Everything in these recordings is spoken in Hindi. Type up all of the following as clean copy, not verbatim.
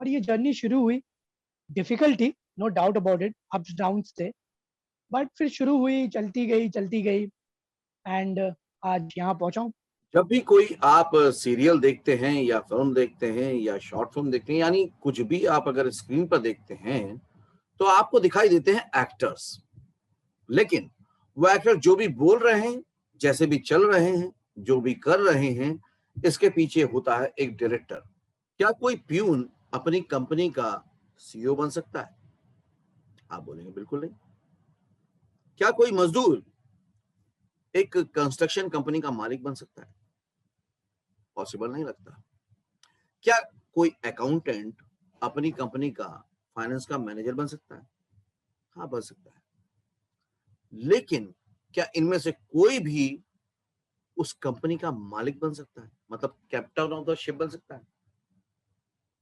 और ये जर्नी शुरू हुई, difficulty no doubt about it, ups downs थे, बट फिर शुरू हुई, चलती गई एंड आज यहाँ पहुंचा हूँ। जब भी कोई आप सीरियल देखते हैं या फिल्म देखते हैं या शॉर्ट फिल्म देखते हैं, यानी कुछ भी आप अगर स्क्रीन पर देखते हैं, तो आपको दिखाई देते हैं एक्टर्स। लेकिन वो एक्टर जो भी बोल रहे हैं, जैसे भी चल रहे हैं, जो भी कर रहे हैं, इसके पीछे होता है एक डायरेक्टर। क्या कोई प्यून अपनी कंपनी का सीईओ बन सकता है? आप बोलेंगे बिल्कुल नहीं। क्या कोई मजदूर एक कंस्ट्रक्शन कंपनी का मालिक बन सकता है? पॉसिबल नहीं लगता। क्या कोई अकाउंटेंट अपनी कंपनी का फाइनेंस का मैनेजर बन सकता है? हाँ, बन सकता है। लेकिन क्या इनमें से कोई भी उस कंपनी का मालिक बन सकता है, मतलब कैप्टन ऑफ द शिप बन सकता है?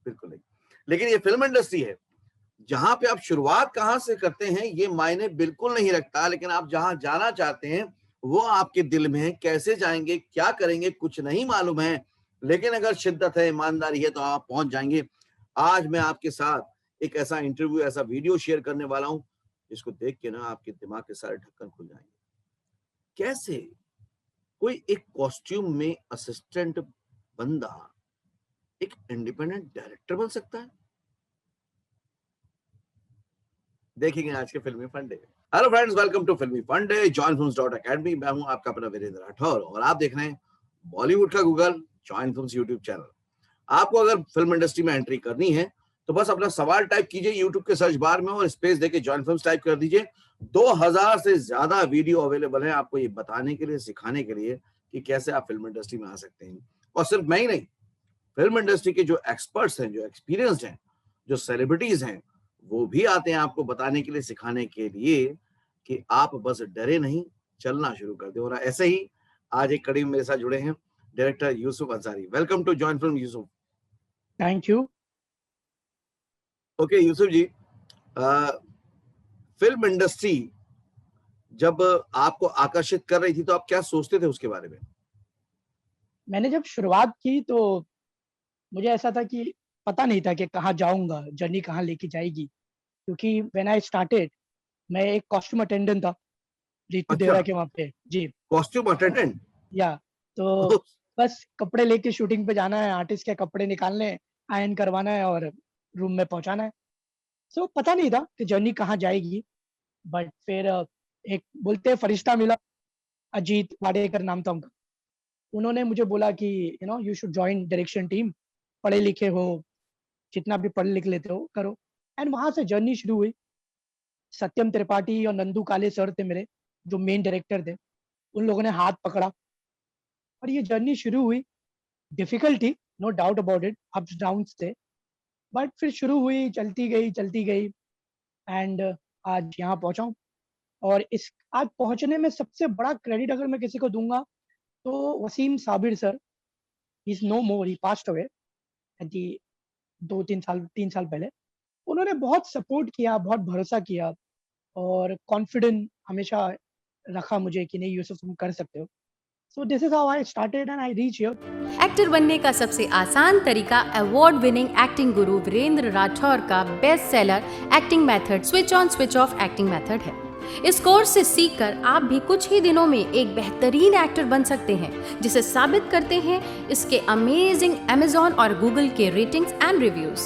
बिल्कुल नहीं। लेकिन ये फिल्म इंडस्ट्री है, जहां पे आप शुरुआत कहां से करते हैं ये मायने बिल्कुल नहीं रखता, लेकिन आप जहां जाना चाहते हैं वो आपके दिल में है। कैसे जाएंगे, क्या करेंगे, कुछ नहीं मालूम है, लेकिन अगर शिद्दत है, ईमानदारी है, तो आप पहुंच जाएंगे। आज मैं आपके साथ एक ऐसा इंटरव्यू, ऐसा वीडियो शेयर करने वाला हूं जिसको देख के ना आपके दिमाग के सारे ढक्कन खुल जाएंगे। कैसे कोई एक कॉस्ट्यूम में असिस्टेंट बंदा एक इंडिपेंडेंट डायरेक्टर बन सकता है? देखेंगे आज के फिल्मी फंडे। हेलो फ्रेंड्स, वेलकम टू फिल्मी फंडे, जॉइन फिल्म्स डॉट अकेडमी। मैं हूं आपका अपना वीरेंद्र राठौर और आप देख रहे हैं बॉलीवुड का Google, join films YouTube channel. आपको अगर फिल्म इंडस्ट्री में एंट्री करनी है तो बस अपना सवाल टाइप कीजिए यूट्यूब के सर्च बार में और स्पेस देके जॉइन फिल्म्स टाइप कर दीजिए। 2000 से ज्यादा वीडियो अवेलेबल है आपको ये बताने के लिए, सिखाने के लिए कि कैसे आप फिल्म इंडस्ट्री में आ सकते हैं। और सिर्फ मैं ही नहीं, फिल्म इंडस्ट्री के जो एक्सपर्ट्स हैं, जो एक्सपीरियंस्ड हैं, जो सेलिब्रिटीज हैं, वो भी आते हैं आपको बताने के लिए, सिखाने के लिए कि आप बस डरे नहीं, चलना शुरू कर दो। और ऐसे ही आज एक कड़ी में मेरे साथ जुड़े हैं director Yusuf Ansari. Welcome to join film Yusuf. Thank you. Okay Yusuf ji, film industry जब आपको आकर्षित कर रही थी तो आप क्या सोचते थे उसके बारे में? मैंने जब शुरुआत की तो मुझे ऐसा था कि पता नहीं था कि कहाँ जाऊंगा, जर्नी कहाँ लेके जाएगी, क्योंकि व्हेन आई स्टार्टेड मैं एक कॉस्ट्यूम अटेंडेंट था रितु अच्छा, देवरा के वहाँ पे जी। Costume attendant. या तो बस कपड़े लेके शूटिंग पे जाना है, आर्टिस्ट के कपड़े निकालने हैं, आयरन करवाना है और रूम में पहुंचाना है। सो पता नहीं था कि जर्नी कहाँ जाएगी, बट फिर एक बोलते हैं फरिश्ता मिला, अजीत वाडेकर नाम था उनका। उन्होंने मुझे बोला कि you should join direction team, पढ़े लिखे हो, जितना भी पढ़ लिख लेते हो करो। एंड वहां से जर्नी शुरू हुई। सत्यम त्रिपाठी और नंदू काले सर थे मेरे, जो मेन डायरेक्टर थे, उन लोगों ने हाथ पकड़ा और ये जर्नी शुरू हुई। Difficulty no doubt about it, ups downs थे, बट फिर शुरू हुई, चलती गई एंड आज यहाँ पहुंचा हूँ। और इस आज पहुंचने में सबसे बड़ा क्रेडिट अगर मैं किसी को दूंगा तो Wasim Sabir sir, is no more, he passed away at the 2-3 साल पहले। उन्होंने बहुत सपोर्ट किया, बहुत भरोसा किया और कॉन्फिडेंट हमेशा रखा मुझे कि नहीं यूसुफ तुम कर सकते हो। So this is how I started and I reach here. Actor बनने का सबसे आसान तरीका अवार्ड विनिंग एक्टिंग गुरु वीरेंद्र राठौर का best seller acting method switch on switch off acting method है। इस कोर्स से सीखकर आप भी कुछ ही दिनों में एक बेहतरीन एक्टर बन सकते हैं, जिसे साबित करते हैं इसके अमेजिंग अमेज़न और गूगल के ratings and reviews.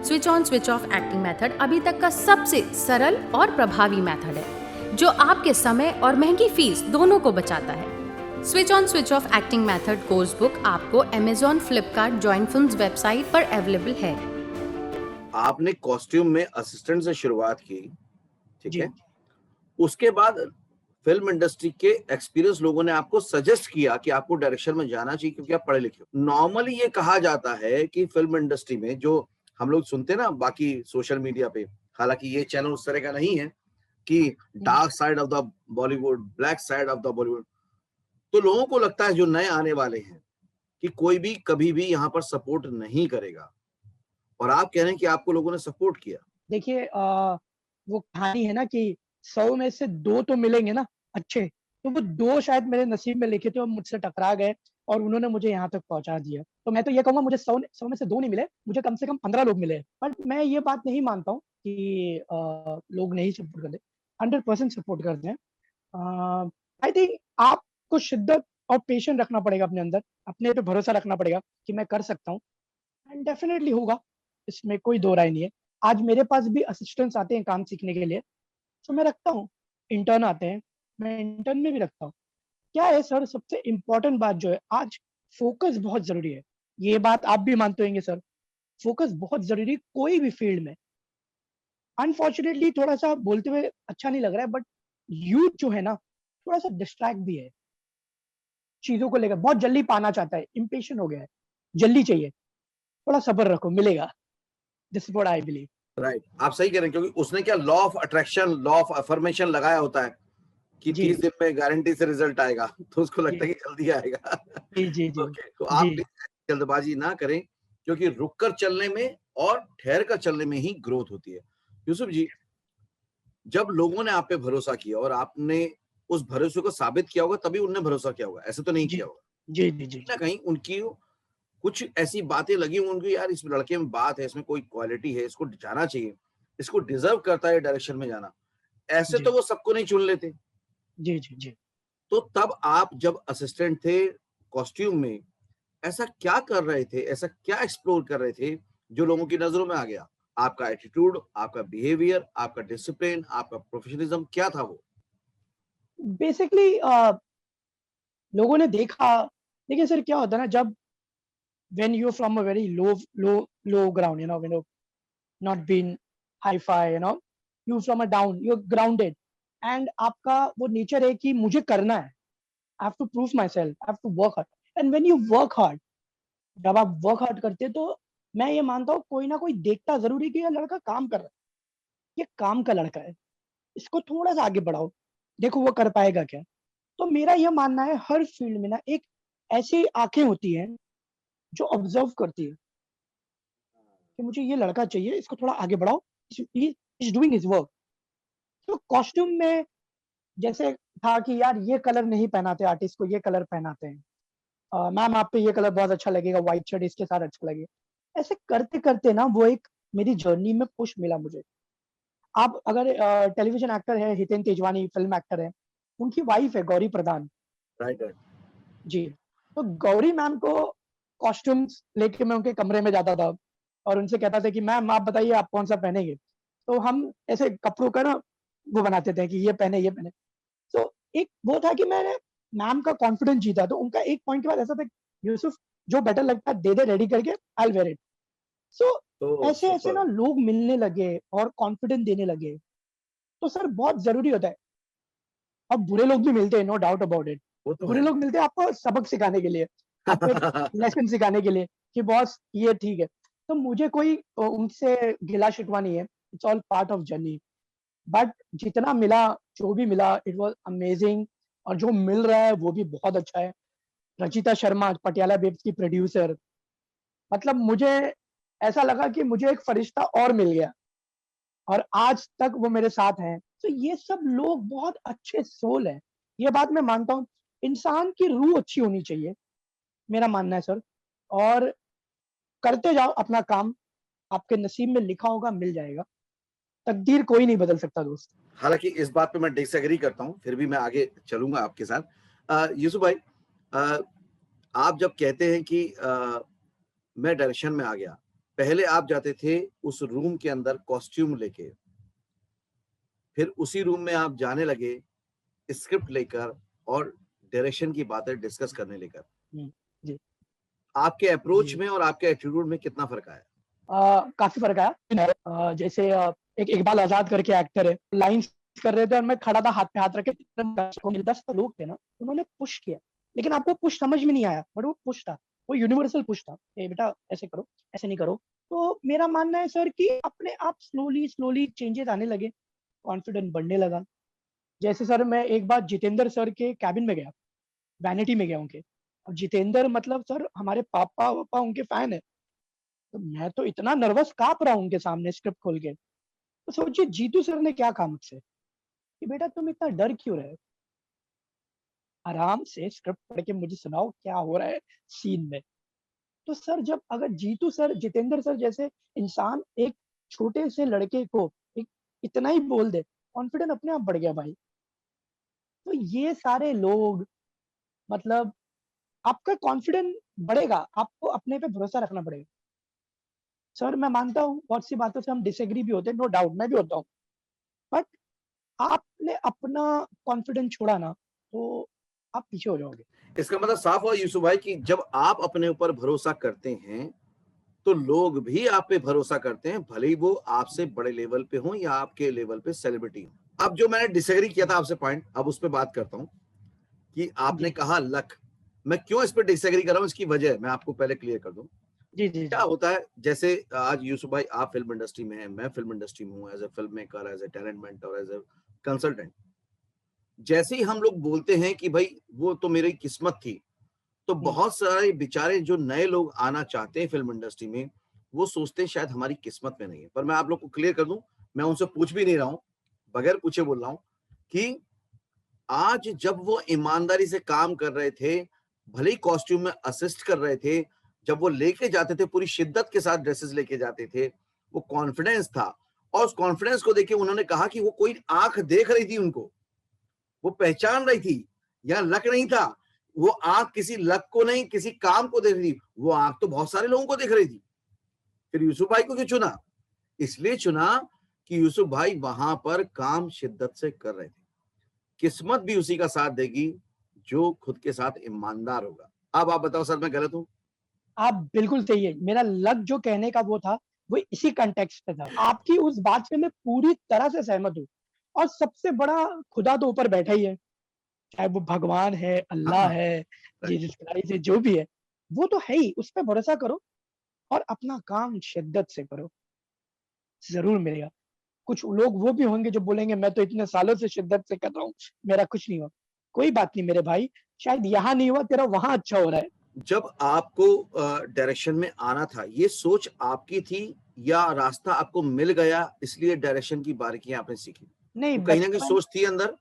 Switch on switch off acting method अभी तक का सबसे सरल और प्रभावी मेथड है, जो आपके समय और महंगी फीस दोनों को बचाता है। Switch on switch off acting method course book आपको Amazon, Flipkart, join films website पर अवेलेबल है। आपने कॉस्ट्यूम में असिस्टेंट से शुरुआत की, ठीक जी है? उसके बाद फिल्म इंडस्ट्री के एक्सपीरियंस लोगों ने आपको सजेस्ट किया कि आपको डायरेक्शन में जाना चाहिए क्योंकि आप पढ़े लिखे हो। नॉर्मली ये कहा जाता है कि फिल्म इंडस्ट्री में जो हम लोग सुनते हैं ना बाकी सोशल मीडिया पे, हालांकि ये चैनल उस तरह का नहीं है कि dark side of the Bollywood, black side of the Bollywood, तो लोगों को लगता है जो नए आने वाले हैं कि कोई भी कभी भी यहाँ पर सपोर्ट नहीं करेगा, और आप कह रहे हैं कि आपको लोगों ने सपोर्ट किया। देखिए, वो कहानी है ना कि 100 में से 2 तो मिलेंगे ना अच्छे, तो वो 2 शायद मेरे नसीब में लिखे थे और मुझसे टकरा गए और उन्होंने मुझे यहाँ तक पहुँचा दिया। तो मैं तो ये कहूँगा मुझे 100 में से 2 नहीं मिले, मुझे कम से कम 15 लोग मिले। बट मैं ये बात नहीं मानता हूँ कि लोग नहीं सपोर्ट करते, 100% सपोर्ट करते हैं। आई थिंक आपको शिद्दत और पेशेंस रखना पड़ेगा अपने अंदर, अपने पे भरोसा रखना पड़ेगा कि मैं कर सकता हूँ एंड डेफिनिटली होगा, इसमें कोई दो राय नहीं है। आज मेरे पास भी असिस्टेंट्स आते हैं काम सीखने के लिए, तो मैं रखता हूँ। इंटर्न आते हैं, मैं इंटर्न में भी रखता हूँ। क्या है सर, सबसे इम्पोर्टेंट बात जो है आज, फोकस बहुत ज़रूरी है। ये बात आप भी मानते होंगे सर, फोकस बहुत ज़रूरी है कोई भी फील्ड में। अनफॉर्चुनेटली थोड़ा-सा बोलते हुए अच्छा नहीं लग रहा है बट यूथ जो है ना, थोड़ा-सा डिस्ट्रैक्ट भी है, चीज़ों को लेकर बहुत जल्दी पाना चाहता है, इम्पेशेंट हो गया है, जल्दी चाहिए। थोड़ा सब्र रखो, मिलेगा। This is what I believe. Right, आप सही कह रहे हैं, क्योंकि उसने क्या law of attraction, law of affirmation लगाया होता है कि जी, 30 दिन में गारंटी से रिजल्ट आएगा, तो उसको लगता जी, है कि जल्दी आएगा। जी, जी, जी, ओके, तो जी, आप जल्दबाजी ना करें, क्योंकि रुक कर चलने में और ठहर कर चलने में ही ग्रोथ होती है। यूसुफ जी, जब लोगों ने आप पे भरोसा किया और आपने उस भरोसे को साबित किया होगा, तभी उन्होंने भरोसा किया होगा, ऐसे तो नहीं जी, किया होगा। जी, जी, जी, कहीं ना कहीं उनकी कुछ ऐसी बातें लगी उनको, यार इस लड़के में बात है, इसमें कोई क्वालिटी है, इसको जाना चाहिए, इसको डिजर्व करता है डायरेक्शन में जाना। ऐसे तो जी, वो सबको नहीं चुन लेते। जी, जी, जी। तो तब आप जब असिस्टेंट थे कॉस्ट्यूम में, ऐसा क्या कर रहे थे, ऐसा क्या एक्सप्लोर कर रहे थे जो लोगों की नजरों में आ गया? आपका एटीट्यूड, आपका बिहेवियर, आपका डिसिप्लिन, आपका प्रोफेशनलिज्म, क्या था वो? बेसिकली लोगों ने देखा, देखिए सर क्या होता है ना, जब when you are from a very low ground, not been hi-fi, you from a down, you are grounded and आपका वो नेचर है कि मुझे करना है। I have to prove myself, I have to work hard and when you work hard, जब आप वर्क हार्ड करते हैं तो मैं ये मानता हूँ कोई ना कोई देखता ज़रूर है कि ये लड़का काम कर रहा है, ये काम का लड़का है, इसको थोड़ा-सा आगे बढ़ाओ, देखो वो कर पाएगा क्या? तो मेरा ये मानना है हर फील्ड में ना एक ऐसी आँखें होती हैं जो ऑब्जर्व करती है कि मुझे ये लड़का चाहिए, इसको थोड़ा आगे बढ़ाओ, he is doing his work. तो कॉस्ट्यूम में जैसे था कि यार ये कलर नहीं पहनाते आर्टिस्ट को, ये कलर पहनाते हैं। मैम आप पे ये कलर बहुत अच्छा लगेगा, व्हाइट शर्ट इसके साथ अच्छा लगेगा। ऐसे करते-करते ना वो एक मेरी जर्नी में पुश मिला मुझे। आप अगर टेलीविज़न एक्टर है हितेन तेजवानी, फ़िल्म एक्टर है, उनकी वाइफ़ है गौरी प्रधान। Right, right. जी, तो गौरी मैम को कॉस्ट्यूम्स लेके मैं उनके कमरे में जाता था और उनसे कहता था कि मैम आप बताइए आप कौन-सा पहनेंगे? तो हम ऐसे कपड़ों का ना वो बनाते थे कि ये पहने, ये पहने। तो एक वो था कि मैंने मैम का कॉन्फिडेंस जीता, तो उनका एक पॉइंट के बाद ऐसा था, यूसुफ जो बेटर लगता है दे दे रेडी करके, आई विल वेयर इट। सो तो ऐसे-ऐसे सुपर। ना लोग मिलने लगे और कॉन्फिडेंस देने लगे। तो सर बहुत ज़रूरी होता है। अब बुरे लोग भी मिलते हैं, नो डाउट अबाउट इट। वो तो बुरे है। लोग मिलते हैं आपको सबक सिखाने के लिए, आपको एक लेसन सिखाने के लिए कि बॉस ये ठीक है। तो मुझे कोई उनसे गिला-शिकवा नहीं है। It's all part of journey. But जितना मिला, जो भी मिला इट वाज़ अमेजिंग और जो मिल रहा है वो भी बहुत अच्छा है। रचिता शर्मा पटियाला बेब्स की प्रोड्यूसर, मतलब मुझे ऐसा लगा कि मुझे एक फरिश्ता और मिल गया और आज तक वो मेरे साथ हैं। तो ये सब लोग बहुत अच्छे सोल हैं। ये बात मैं मानता हूँ। इंसान की रूह अच्छी होनी चाहिए, मेरा मानना है सर। और करते जाओ अपना काम, आपके नसीब में लिखा होगा मिल जाएगा। तकदीर कोई नहीं बदल सकता दोस्त। हालाँकि इस बात पे मैं डिसएग्री करता हूँ, फिर भी मैं आगे चलूँगा आपके साथ। यूसुफ भाई, अ, आप जब कहते हैं कि मैं डायरेक्शन में आ गया, पहले आप जाते थे उस रूम के अंदर कॉस्ट्यूम लेके, फिर उसी रूम में आप जाने लगे स्क्रिप्ट लेकर और डायरेक्शन की बातें डिस्कस करने लेकर। हुँ, जी, आपके अप्रोच जी। में और आपके एटीट्यूड में कितना फ़र्क आया? काफ़ी फ़र्क आया। जैसे एक इकबाल आज़ाद करके एक्टर है, लाइन्स कर रहे थे और मैं खड़ा था हाथ पे हाथ रख के, 10 लोग थे ना, उन्होंने पुश किया। लेकिन आपको पुश समझ में नहीं आया, बट वो पुश था, वो यूनिवर्सल पुश था। "ए बेटा ऐसे करो, ऐसे नहीं करो।" तो मेरा मानना है सर कि अपने आप स्लोली चेंजेज़ आने लगे, कॉन्फिडेंस बढ़ने लगा। जैसे सर मैं एक बार जितेंद्र सर के केबिन में गया, वैनिटी में गया उनके। अब जितेंद्र मतलब सर हमारे पापा-वापा उनके फैन हैं। तो मैं तो इतना नर्वस काँप रहा हूँ उनके सामने स्क्रिप्ट खोल के। तो सोचिए जीतू सर ने क्या कहा मुझसे कि बेटा तुम इतना डर क्यों रहे हो? आराम से स्क्रिप्ट पढ़ के मुझे सुनाओ क्या हो रहा है सीन में। तो सर जब अगर जीतू सर, जितेंद्र सर जैसे इंसान एक छोटे से लड़के को एक इतना ही बोल दे, कॉन्फिडेंस अपने आप बढ़ गया भाई। तो ये सारे लोग, मतलब आपका कॉन्फिडेंस बढ़ेगा, आपको अपने पे भरोसा रखना पड़ेगा। सर मैं मानता हूँ बहुत सी बातों से हम डिसएग्री भी होते हैं, नो डाउट मैं भी होता हूँ, बट आपने अपना कॉन्फिडेंस छोड़ा ना तो आप पीछे हो जाओगे। इसका मतलब साफ हुआ यूसुफ भाई कि जब आप अपने ऊपर भरोसा करते हैं तो लोग भी आप पे भरोसा करते हैं, भले ही वो आपसे बड़े लेवल पे हों या आपके लेवल पे सेलिब्रिटी हो। अब जो मैंने डिसएग्री किया था आपसे पॉइंट, अब उस पर बात करता हूं कि आपने जी कहा लक। मैं क्यों इस पर डिसएग्री कर रहा हूं, इसकी वजह मैं आपको पहले क्लियर कर दूं। जी जी क्या जी होता है, जैसे आज यूसुफ भाई आप फिल्म इंडस्ट्री में हैं, मैं फिल्म इंडस्ट्री में हूं, as a film maker, as a talent mentor, as a consultant. जैसे ही हम लोग बोलते हैं कि भाई वो तो मेरी किस्मत थी, तो बहुत सारे बेचारे जो नए लोग आना चाहते हैं फिल्म इंडस्ट्री में, वो सोचते हैं शायद हमारी किस्मत में नहीं है। पर मैं आप लोग को क्लियर कर दूं, मैं उनसे पूछ भी नहीं रहा हूं, बगैर पूछे बोल रहा हूं कि आज जब वो ईमानदारी से काम कर रहे थे, भले ही कॉस्ट्यूम में असिस्ट कर रहे थे, जब वो लेके जाते थे पूरी शिद्दत के साथ ड्रेसेस लेके जाते थे, वो कॉन्फिडेंस था। और उस कॉन्फिडेंस को देख के उन्होंने कहा कि वो कोई आंख देख रही थी उनको, वो पहचान रही थी, यहाँ लक नहीं था। वो आंख किसी लक को नहीं, किसी काम को देख रही थी, वो आंख तो बहुत सारे लोगों को देख रही थी। फिर यूसुफ भाई को क्यों चुना? इसलिए चुना कि यूसुफ भाई वहां पर काम शिद्दत से कर रहे थे। किस्मत भी उसी का साथ देगी जो खुद के साथ ईमानदार होगा। अब आप बताओ सर, मैं गलत हूं? आप बिल्कुल सही है। मेरा लक जो कहने का वो था, वो इसी कॉन्टेक्स्ट पे था। आपकी उस बात से मैं पूरी तरह से सहमत हूँ। और सबसे बड़ा खुदा तो ऊपर बैठा ही है, चाहे वो भगवान है, अल्लाह हाँ, है, राइट। जीसस क्राइस्ट है, जो भी है, वो तो है ही। उस पे भरोसा करो और अपना काम शिद्दत से करो, ज़रूर मिलेगा। कुछ लोग वो भी होंगे जो बोलेंगे मैं तो इतने सालों से शिद्दत से कर रहा हूँ, मेरा कुछ नहीं हुआ। कोई बात नहीं मेरे भाई, शायद यहाँ नहीं हुआ, तेरा वहाँ अच्छा हो रहा है। जब आपको डायरेक्शन में आना था, ये सोच आपकी थी या रास्ता आपको मिल गया इसलिए डायरेक्शन की बारीकियां आपने सीखी? नहीं, तो कहीं ना कहीं बचपन सोच थी अंदर।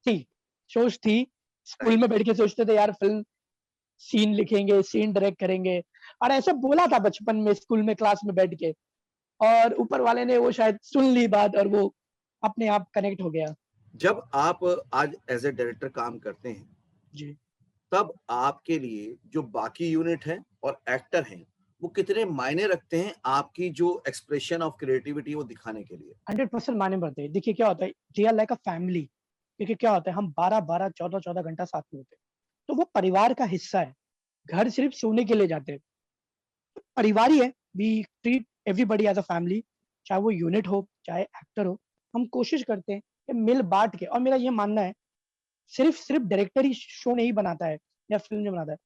थी, सोच थी। School right. में बैठ के सोचते थे यार फ़िल्म सीन लिखेंगे, सीन डायरेक्ट करेंगे, और ऐसा बोला था बचपन में स्कूल में क्लास में बैठ के, और ऊपर वाले ने वो शायद सुन ली बात और वो अपने आप कनेक्ट हो गया। जब आप आज एज ए डायरेक्टर काम करते हैं, जी, तब आपके लिए जो बाकी यूनिट है और एक्टर हैं, वो कितने मायने रखते हैं आपकी जो एक्सप्रेशन ऑफ क्रिएटिविटी वो दिखाने के लिए? 100% मायने बढ़ते हैं। देखिए क्या होता है, they are like a family. देखिए क्या होता है, हम 12-12, 14-14 घंटा साथ में होते हैं, तो वो परिवार का हिस्सा है। घर सिर्फ सोने के लिए जाते हैं, परिवार ही है। We treat everybody as a family, चाहे वो यूनिट हो, चाहे एक्टर हो। हम कोशिश करते हैं कि मिल बाँट के, और मेरा ये मानना है सिर्फ सिर्फ डायरेक्टर ही शो नहीं बनाता है या फ़िल्म नहीं बनाता है,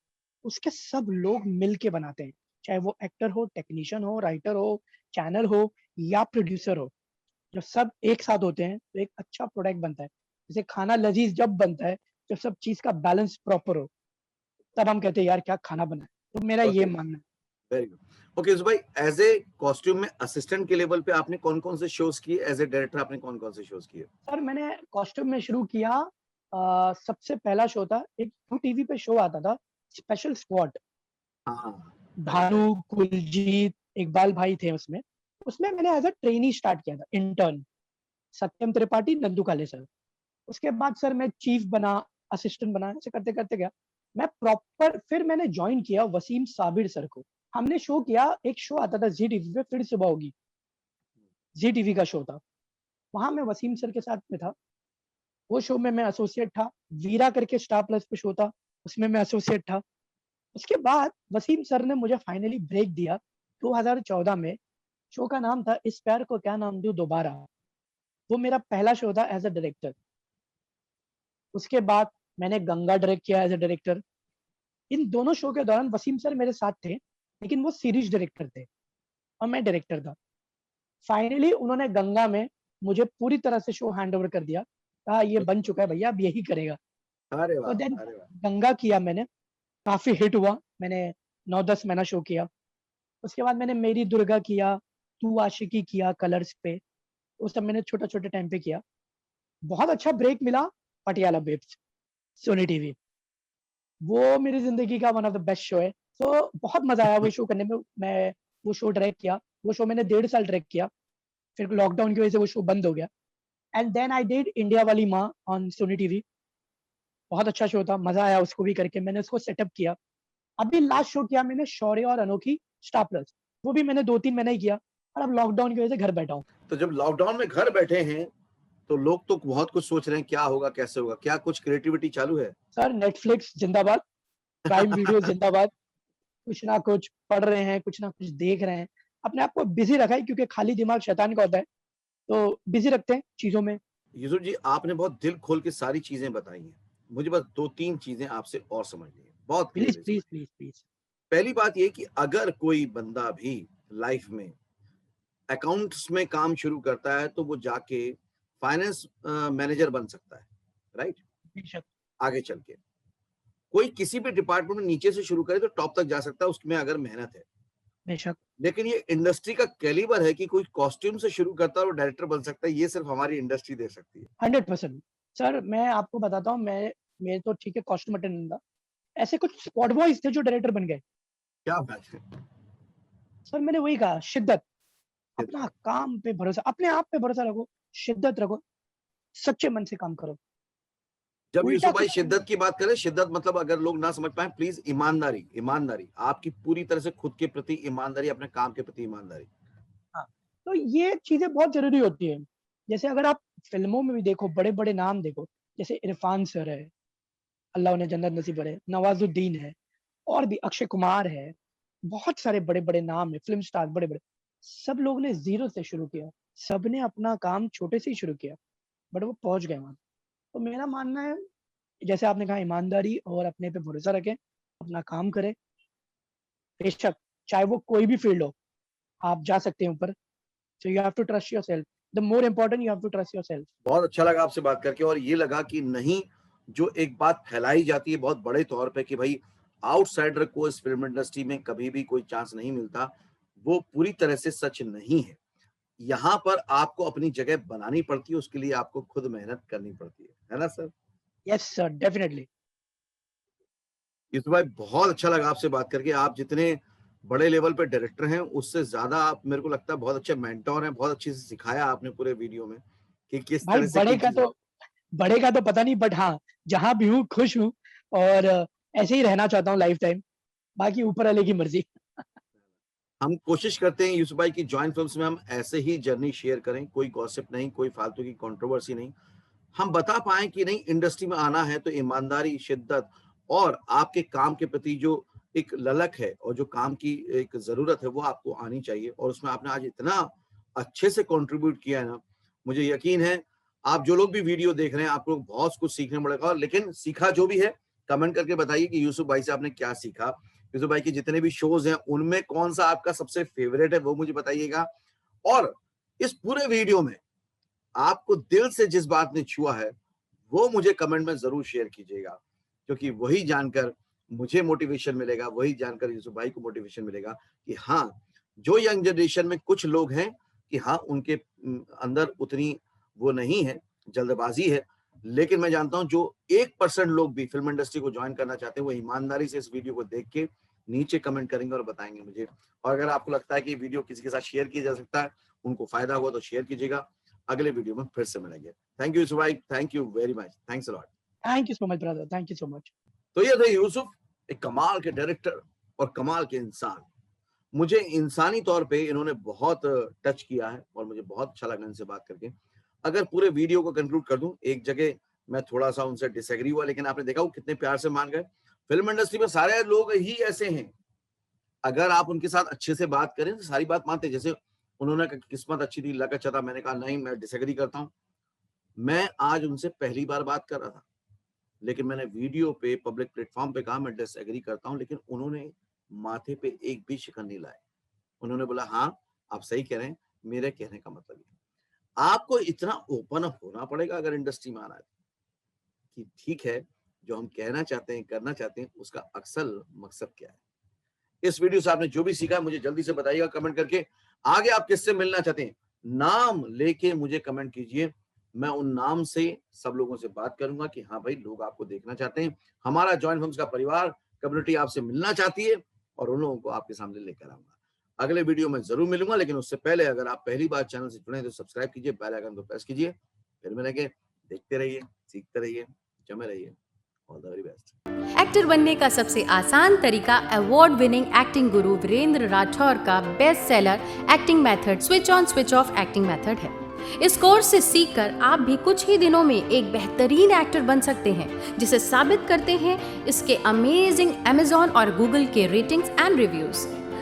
उसके सब लोग मिल के बनाते हैं। चाहे वो एक्टर हो, टेक्नीशियन हो, राइटर हो, चैनल हो या प्रोड्यूसर हो। जब सब एक साथ होते हैं तो एक अच्छा प्रोडक्ट बनता है। जैसे खाना लज़ीज़ जब बनता है, जब सब चीज़ का बैलेंस प्रॉपर हो, तब हम कहते हैं यार क्या खाना बना है। तो मेरा ये ओके, मानना है। Very good. ओके भाई, एज ए कॉस्ट्यूम में असिस्टेंट के लेवल पे आपने कौन कौन से शोज किए? एज ए डायरेक्टर आपने कौन कौन से शोज किए? सर मैंने कॉस्ट्यूम में शुरू किया, सबसे पहला शो था, एक यू टीवी पे शो आता था, स्पेशल स्क्वाड। हाँ, राइट भानु, राइट। कुलजीत, इकबाल भाई थे उसमें। उसमें मैंने एज़ अ ट्रेनी स्टार्ट किया था, इंटर्न। सत्यम त्रिपाठी, नंदू काले सर। उसके बाद सर मैं चीफ बना, असिस्टेंट बना, ऐसे करते-करते गया। मैं प्रॉपर फिर मैंने जॉइन किया वसीम साबिर सर को। हमने शो किया, एक शो आता था ज़ी टीवी पे, फिर सुबह होगी, ज़ी टीवी का शो था। वहाँ मैं वसीम सर के साथ में था। वो शो में मैं एसोसिएट था। वीरा करके स्टार प्लस पे शो था, उसमें मैं एसोसिएट था। उसके बाद वसीम सर ने मुझे फाइनली ब्रेक दिया 2014 में। शो का नाम था इस प्यार को क्या नाम दूँ दोबारा। वो मेरा पहला शो था एज़ अ डायरेक्टर। उसके बाद मैंने गंगा डायरेक्ट किया एज़ अ डायरेक्टर। इन दोनों शो के दौरान वसीम सर मेरे साथ थे, लेकिन वो सीरीज़ डायरेक्टर थे और मैं डायरेक्टर था। फाइनली उन्होंने गंगा में मुझे पूरी तरह से शो हैंडओवर कर दिया। कहा ये बन चुका है भैया, अब यही करेगा। अरे तो वाह, देन अरे वाह। गंगा किया मैंने, काफ़ी हिट हुआ। मैंने 9-10 महीना शो किया। उसके बाद मैंने मेरी दुर्गा किया, तू आशिकी किया कलर्स पे। वो सब मैंने छोटे-छोटे टाइम पे किया। बहुत अच्छा ब्रेक मिला पटियाला बेब्स, सोनी टीवी। वो मेरी ज़िंदगी का one of the best show है। तो बहुत मज़ा आया वो शो करने में। मैं वो शो डायरेक्ट किया। वो शो मैंने 1.5 साल डायरेक्ट किया। फिर लॉकडाउन की वज़ह से वो शो बंद हो गया। And then I did India वाली माँ ऑन सोनी टीवी। बहुत अच्छा शो था, मज़ा आया उसको भी करके। मैंने उसको सेटअप किया। अभी लास्ट शो किया मैंने शौर्य और अनोखी स्टार प्लस। वो भी मैंने 2-3 महीने ही किया और अब लॉकडाउन की वज़ह से घर बैठा हूँ। तो जब लॉकडाउन में घर बैठे हैं तो लोग तो बहुत कुछ सोच रहे हैं, क्या होगा, कैसे होगा, क्या कुछ क्रिएटिविटी चालू है? सर नेटफ्लिक्स ज़िंदाबाद, प्राइम वीडियो ज़िंदाबाद। कुछ ना कुछ पढ़ रहे हैं, कुछ ना कुछ देख रहे हैं। अपने आप को बिज़ी रखा है क्योंकि खाली दिमाग शैतान का होता है। तो बिज़ी रखते हैं चीज़ों में। यूसुफ जी, आपने बहुत दिल खोल के सारी चीजें बताई हैं। मुझे बस 2-3 चीजें आपसे और समझनी है, बहुत प्लीज़, क्लियरली प्लीज़, समझनी है। Please, please. पहली बात ये कि अगर कोई बंदा भी लाइफ में अकाउंट्स में काम शुरू करता है तो वो जाके फाइनेंस मैनेजर बन सकता है, राइट? बेशक, आगे चल के कोई किसी भी डिपार्टमेंट में नीचे से शुरू करे तो टॉप तक जा सकता है, उसमें अगर मेहनत है। बेशक। लेकिन ये इंडस्ट्री का कैलिबर है कि कोई कॉस्ट्यूम से शुरू करता है और डायरेक्टर बन सकता है, ये सिर्फ हमारी इंडस्ट्री दे सकती है। 100%। सर मैं आपको बताता हूँ, मैं तो ठीक है कॉस्ट्यूम अटेंडेंट था। ऐसे कुछ स्पॉट बॉयज़ थे जो डायरेक्टर बन गए। क्या बात है! सर मैंने वही कहा, शिद्दत, अपना काम पे भरोसा, अपने आप पे भरोसा रखो, शिद्दत रखो, सच्चे मन से काम करो। जब उल्टा यूसुफ भाई कुछ नहीं। शिद्दत की बात करें, शिद्दत मतलब अगर लोग ना समझ पाए, प्लीज ईमानदारी, ईमानदारी आपकी पूरी तरह से खुद के प्रति ईमानदारी, अपने काम के प्रति ईमानदारी। हाँ, तो ये चीज़ें बहुत ज़रूरी होती हैं। जैसे अगर आप फ़िल्मों में भी देखो, बड़े-बड़े नाम देखो, जैसे इरफ़ान सर है, अल्लाह उन्हें जन्नत नसीब करे, नवाज़ुद्दीन है, और भी अक्षय कुमार है, बहुत सारे बड़े-बड़े नाम हैं, फ़िल्म स्टार बड़े-बड़े। सब लोग ने ज़ीरो से शुरू किया, सबने अपना काम छोटे से ही शुरू किया, बट वो पहुँच गए वहाँ। तो मेरा मानना है, जैसे आपने कहा ईमानदारी और अपने पे भरोसा रखें, अपना काम करें, बेशक चाहे वो कोई भी फ़ील्ड हो, आप जा सकते हैं ऊपर। So you have to trust yourself. The more important you have to trust yourself. बहुत अच्छा लगा आपसे बात करके और ये लगा कि नहीं, जो एक बात फैलाई जाती है बहुत बड़े तौर पे कि भाई आउटसाइडर को इस फिल्म इंडस्ट्री में कभी भी कोई चांस नहीं मिलता, वो पूरी तरह से सच नहीं है। यहाँ पर आपको अपनी जगह बनानी पड़ती है, उसके लिए आपको खुद मेहनत करनी पड़ती है ना sir? Yes sir, definitely. Yusuf भाई, बहुत अच्छा लगा आपसे बात करके। आप जितने बड़े लेवल पे डायरेक्टर हैं, उससे ज़्यादा आप, मेरे को लगता है, बहुत अच्छे मेंटर हैं। बहुत अच्छे से सिखाया आपने पूरे वीडियो में कि किस भाई तरह से कोई चीज़। बड़े का तो पता नहीं, बट हाँ, जहाँ भी हूँ खुश हूँ और ऐसे ही रहना चाहता हूँ लाइफ टाइम। बाकी ऊपर वाले की मर्ज़ी। हम कोशिश करते हैं यूसुफ भाई की जॉइंट फिल्म्स में हम ऐसे ही जर्नी शेयर करें, कोई गॉसिप नहीं, कोई फालतू की कंट्रोवर्सी नहीं। हम बता पाएँ कि नहीं, इंडस्ट्री में आना है तो ईमानदारी, शिद्दत और आपके काम के प्रति जो एक ललक है और जो काम की एक ज़रूरत है, वो आपको आनी चाहिए और उसमें आपने आज इतना अच्छे से कंट्रीब्यूट किया है ना, मुझे यकीन है आप जो लोग भी वीडियो देख रहे हैं, आप लोग बहुत कुछ सीखने मिलेगा। लेकिन सीखा जो भी है, कमेंट करके बताइए कि यूसुफ भाई से आपने क्या सीखा। यूसुफ भाई के जितने भी शोज़ हैं, उनमें कौन-सा आपका सबसे फेवरेट है, वो मुझे बताइएगा। और इस पूरे वीडियो में आपको दिल से जिस बात ने छुआ है, वो मुझे कमेंट में ज़रूर शेयर कीजिएगा, क्योंकि वही जानकर मुझे मोटिवेशन मिलेगा, वही जानकर यूसुफ भाई को मोटिवेशन मिलेगा कि हाँ, जो यंग जनरेशन में कुछ लोग हैं कि हाँ, उनके अंदर उतनी वो नहीं है, जल्दबाज़ी है, लेकिन मैं जानता हूँ जो 1% लोग भी फ़िल्म इंडस्ट्री को जॉइन करना चाहते हैं, वो ईमानदारी से इस वीडियो को देख के नीचे कमेंट करेंगे और बताएँगे मुझे। और अगर आपको लगता है कि वीडियो किसी के साथ शेयर किया जा सकता है, उनको फ़ायदा हुआ तो शेयर कीजिएगा। अगले वीडियो में फिर से मिलेंगे। थैंक यू यूसुफ भाई, thank you very much, thanks a lot. Thank you so much brother, thank you so much. तो ये थे यूसुफ, एक कमाल के डायरेक्टर और कमाल के इंसान। मुझे इंसानी तौर पे इन्होंने बहुत टच किया है और मुझे बहुत अच्छा लगा इनसे बात करके। अगर पूरे वीडियो को कंक्लूड कर दूं, एक जगह मैं थोड़ा-सा उनसे डिसएग्री हुआ, लेकिन आपने देखा वो कितने प्यार से मान गए। फिल्म इंडस्ट्री में सारे लोग ही ऐसे हैं। अगर आप उनके साथ अच्छे से बात करें तो सारी बात मानते हैं। जैसे उन्होंने कहा किस्मत अच्छी थी, लक अच्छा था, मैंने कहा नहीं, मैं डिसएग्री करता हूँ। मैं आज उनसे पहली बार बात कर रहा था, लेकिन मैंने वीडियो पे पब्लिक प्लेटफ़ॉर्म पे कहा मैं डिसएग्री करता हूँ, लेकिन उन्होंने माथे पे एक भी शिकन नहीं लाए। उन्होंने बोला हाँ, आप सही कह रहे हैं, मेरे कहने का मतलब ये है। आपको इतना ओपन अप होना पड़ेगा अगर इंडस्ट्री में आना है, कि ठीक है, जो हम कहना चाहते हैं, करना चाहते हैं, उसका असल मकसद क्या है। इस वीडियो से आपने जो भी सीखा है मुझे जल्दी से बताइएगा कमेंट करके। आगे आप किससे मिलना चाहते हैं, नाम लेके मुझे कमेंट कीजिए। मैं उन नाम से सब लोगों से बात करूंगा कि हाँ भाई, लोग आपको देखना चाहते हैं, हमारा जॉइंट फिल्म्स का परिवार, कम्युनिटी आपसे मिलना चाहती है, और उन लोगों को आपके सामने लेकर आऊंगा। अगले वीडियो में जरूर मिलूंगा, लेकिन उससे पहले अगर आप पहली बार चैनल से जुड़े हैं तो सब्सक्राइब कीजिए, बेल आइकन को प्रेस कीजिए। फिर मिलेंगे, देखते रहिए, सीखते रहिए, जमे रहिए। All the very best. Actor बनने का सबसे आसान तरीका अवार्ड विनिंग एक्टिंग गुरु वीरेंद्र राठौर का best seller acting method switch on switch off acting method है। इस कोर्स से सीखकर आप भी कुछ ही दिनों में एक बेहतरीन एक्टर बन सकते हैं, जिसे साबित करते हैं इसके अमेजिंग Amazon और Google के ratings and reviews.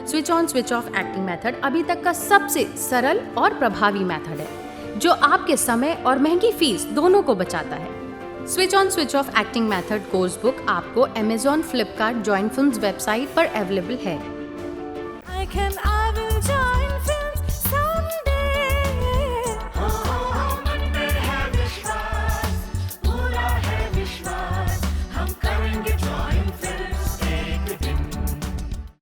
Switch on switch off acting method अभी तक का सबसे सरल और प्रभावी मेथड है, जो आपके समय और महंगी फीस दोनों को बचाता है। Switch on switch off acting method course book आपको Amazon, Flipkart, joint films website पर अवेलेबल है।